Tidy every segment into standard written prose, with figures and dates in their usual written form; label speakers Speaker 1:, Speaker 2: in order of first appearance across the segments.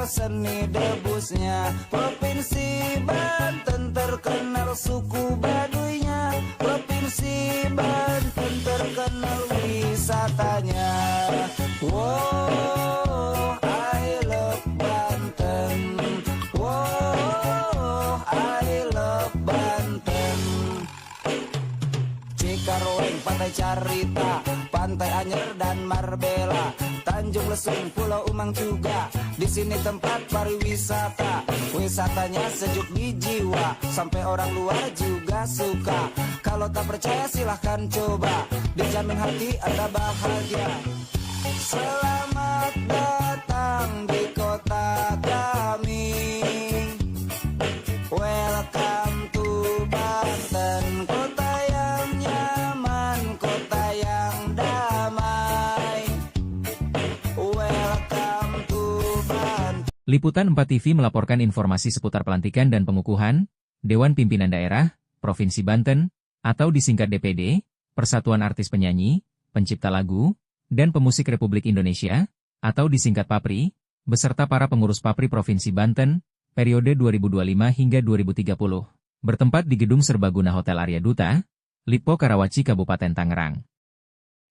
Speaker 1: seni debusnya. Provinsi Banten terkenal suku Baduynya. Provinsi Banten terkenal wisatanya. Wow, I love Banten. Wow, I love Banten. Cikaroweng, Pantai Carita, Pantai Anyer dan Marbella, Tanjung Lesung, Pulau Umang juga. Di sini tempat pariwisata, wisatanya sejuk di jiwa, sampai orang luar juga suka. Kalau tak percaya silahkan coba, dijamin hati Anda bahagia. Selamat datang di kota kami. Welcome to Banten, kota yang nyaman, kota yang damai. Welcome to Banten.
Speaker 2: Liputan 4 TV melaporkan informasi seputar pelantikan dan pengukuhan Dewan Pimpinan Daerah Provinsi Banten, atau disingkat DPD, Persatuan Artis Penyanyi, Pencipta Lagu, dan Pemusik Republik Indonesia, atau disingkat PAPRI, beserta para pengurus PAPRI Provinsi Banten, periode 2025 hingga 2030, bertempat di Gedung Serbaguna Hotel Arya Duta, Lipo Karawaci, Kabupaten Tangerang.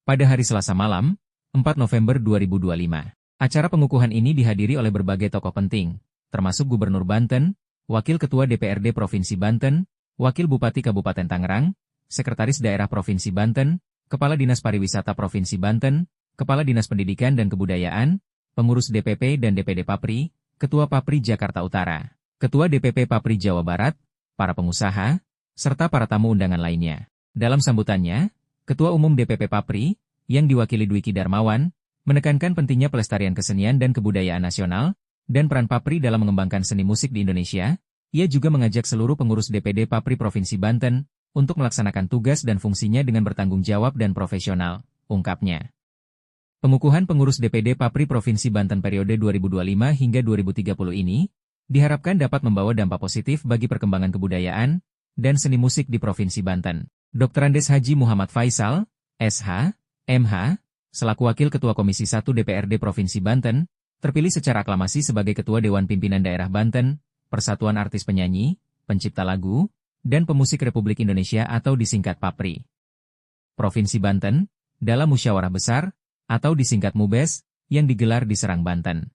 Speaker 2: Pada hari Selasa malam, 4 November 2025, acara pengukuhan ini dihadiri oleh berbagai tokoh penting, termasuk Gubernur Banten, Wakil Ketua DPRD Provinsi Banten, Wakil Bupati Kabupaten Tangerang, Sekretaris Daerah Provinsi Banten, Kepala Dinas Pariwisata Provinsi Banten, Kepala Dinas Pendidikan dan Kebudayaan, pengurus DPP dan DPD PAPRI, Ketua PAPRI Jakarta Utara, Ketua DPP PAPRI Jawa Barat, para pengusaha, serta para tamu undangan lainnya. Dalam sambutannya, Ketua Umum DPP PAPRI, yang diwakili Dwiki Darmawan, menekankan pentingnya pelestarian kesenian dan kebudayaan nasional, dan peran PAPRI dalam mengembangkan seni musik di Indonesia. Ia juga mengajak seluruh pengurus DPD PAPRI Provinsi Banten, untuk melaksanakan tugas dan fungsinya dengan bertanggung jawab dan profesional, ungkapnya. Pengukuhan pengurus DPD PAPRI Provinsi Banten periode 2025 hingga 2030 ini, diharapkan dapat membawa dampak positif bagi perkembangan kebudayaan dan seni musik di Provinsi Banten. Dr. Andes Haji Muhammad Faisal, SH, MH, selaku Wakil Ketua Komisi 1 DPRD Provinsi Banten, terpilih secara aklamasi sebagai Ketua Dewan Pimpinan Daerah Banten, Persatuan Artis Penyanyi, Pencipta Lagu, dan Pemusik Republik Indonesia atau disingkat PAPRI. Provinsi Banten, dalam musyawarah besar, atau disingkat MUBES, yang digelar di Serang, Banten.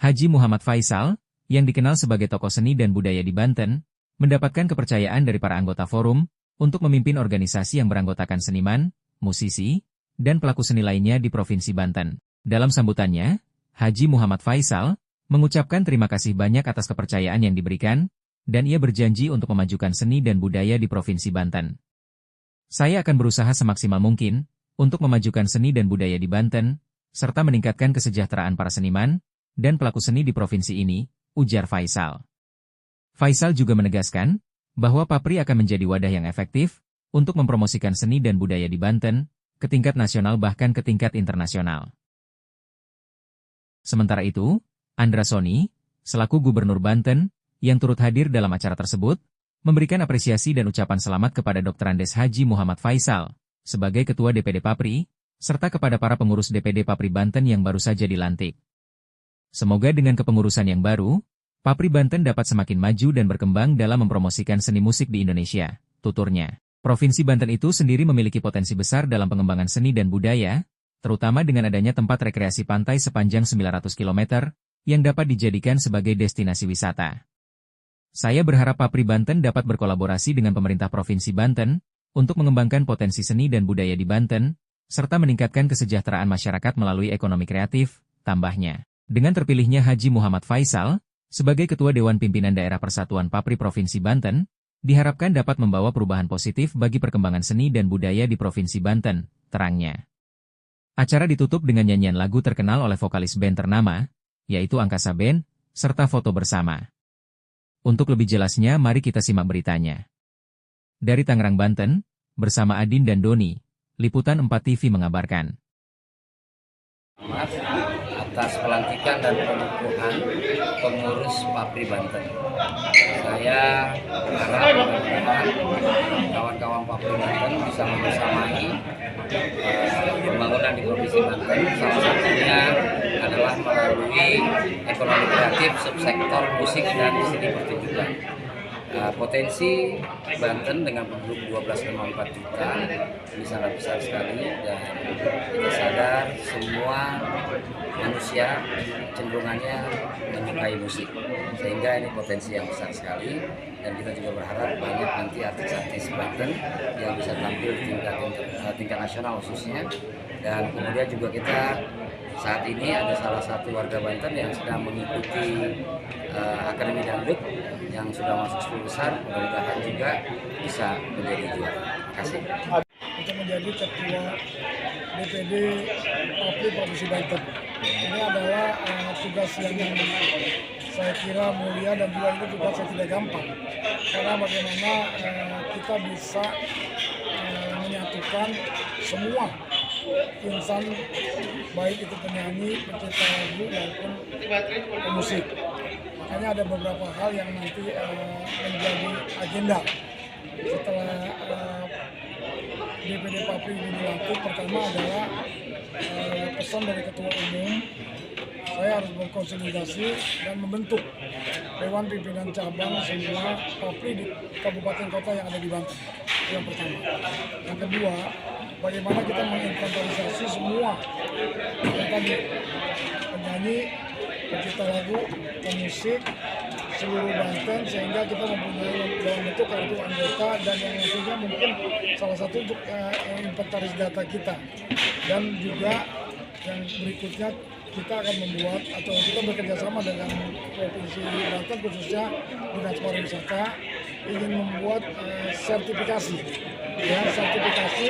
Speaker 2: Haji Muhammad Faisal, yang dikenal sebagai tokoh seni dan budaya di Banten, mendapatkan kepercayaan dari para anggota forum, untuk memimpin organisasi yang beranggotakan seniman, musisi, dan pelaku seni lainnya di Provinsi Banten. Dalam sambutannya, Haji Muhammad Faisal, mengucapkan terima kasih banyak atas kepercayaan yang diberikan, dan ia berjanji untuk memajukan seni dan budaya di Provinsi Banten. Saya akan berusaha semaksimal mungkin, untuk memajukan seni dan budaya di Banten, serta meningkatkan kesejahteraan para seniman, dan pelaku seni di provinsi ini, ujar Faisal. Faisal juga menegaskan, bahwa PAPRI akan menjadi wadah yang efektif, untuk mempromosikan seni dan budaya di Banten, ke tingkat nasional bahkan ke tingkat internasional. Sementara itu, Andra Soni, selaku Gubernur Banten, yang turut hadir dalam acara tersebut, memberikan apresiasi dan ucapan selamat kepada Dr. Andes Haji Muhammad Faisal, sebagai Ketua DPD PAPRI, serta kepada para pengurus DPD PAPRI Banten yang baru saja dilantik. Semoga dengan kepengurusan yang baru, PAPRI Banten dapat semakin maju dan berkembang dalam mempromosikan seni musik di Indonesia, tuturnya. Provinsi Banten itu sendiri memiliki potensi besar dalam pengembangan seni dan budaya, terutama dengan adanya tempat rekreasi pantai sepanjang 900 km, yang dapat dijadikan sebagai destinasi wisata. Saya berharap PAPRI Banten dapat berkolaborasi dengan pemerintah Provinsi Banten, untuk mengembangkan potensi seni dan budaya di Banten, serta meningkatkan kesejahteraan masyarakat melalui ekonomi kreatif, tambahnya. Dengan terpilihnya Haji Muhammad Faisal, sebagai Ketua Dewan Pimpinan Daerah Persatuan PAPRI Provinsi Banten, diharapkan dapat membawa perubahan positif bagi perkembangan seni dan budaya di Provinsi Banten, terangnya. Acara ditutup dengan nyanyian lagu terkenal oleh vokalis band ternama, yaitu Angkasa Band, serta foto bersama. Untuk lebih jelasnya mari kita simak beritanya. Dari Tangerang, Banten, bersama Adin dan Doni, Liputan 4 TV mengabarkan.
Speaker 3: Atas pelantikan dan pengukuhan pengurus PAPRI Banten. Saya berharap mudah-mudahan kawan-kawan PAPRI Banten bisa membersamai pembangunan di Provinsi Banten. Salah satunya adalah adalah melalui ekonomi kreatif, subsektor musik dan seni pertunjukan. Potensi Banten dengan penduduk 12,4 juta ini sangat besar sekali, dan kita sadar semua manusia cenderungannya menyukai musik, sehingga ini potensi yang besar sekali, dan kita juga berharap banyak nanti artis-artis Banten yang bisa tampil di tingkat nasional khususnya. Dan kemudian juga kita saat ini ada salah satu warga Banten yang sedang mengikuti Akademi Dangdut yang sudah masuk 10 besar, mudah-mudahan juga bisa menjadi juara. Terima kasih.
Speaker 4: Untuk menjadi ketua DPD Papri Provinsi Banten. Ini adalah tugas yang saya kira mulia, dan juga itu tugas yang tidak gampang. Karena bagaimana kita bisa menyatukan semua insan, baik itu penyanyi, pencipta lagu maupun pemusik. Makanya ada beberapa hal yang nanti menjadi agenda setelah DPD Papri ini dilantik. Pertama adalah pesan dari Ketua Umum, saya harus berkonsolidasi dan membentuk Dewan Pimpinan Cabang semua Papri di kabupaten kota yang ada di Banten. Itu yang pertama. Yang kedua, bagaimana kita menginventarisasi semua yang tadi, penyanyi, pencipta lagu, pemusik, seluruh Banten, sehingga kita mempunyai dalam bentuk kartu anggota, dan yang nantinya mungkin salah satu untuk inventaris data kita. Dan juga yang berikutnya kita akan membuat, atau kita bekerja sama dengan Provinsi Banten, khususnya Dinas Pariwisata, ingin membuat sertifikasi, ya, sertifikasi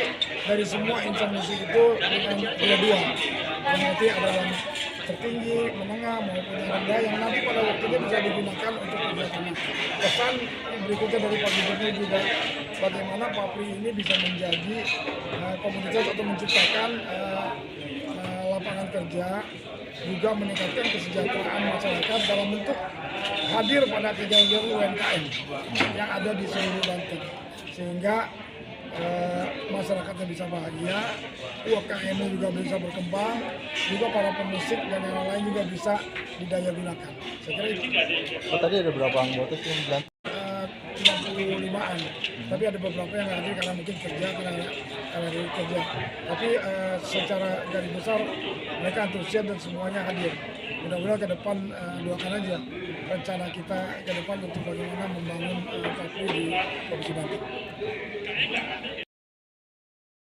Speaker 4: dari semua insan musik itu dengan dua-dua, yang nanti ada yang tertinggi, menengah maupun yang rendah, yang nanti pada waktunya bisa digunakan untuk kerjasama. Pesan berikutnya dari Pak Gubernur juga, bagaimana Papri ini bisa menjadi komunitas atau menciptakan lapangan kerja, juga meningkatkan kesejahteraan masyarakat dalam bentuk hadir pada kegiatan UMKM yang ada di seluruh Banten, sehingga masyarakatnya bisa bahagia, UMKM-nya juga bisa berkembang, juga para pemusik dan yang lain juga bisa didaya gunakan. Saya kira itu.
Speaker 5: Tadi ada berapa anggota sih yang Banten?
Speaker 4: 95-an, tapi ada beberapa yang hadir karena mungkin kerja, karena dari kerja. Tapi secara garis besar mereka antusias dan semuanya hadir. Mudah-mudahan ke depan doakan aja rencana kita ke depan untuk bagaimana membangun Papri di Provinsi Banten.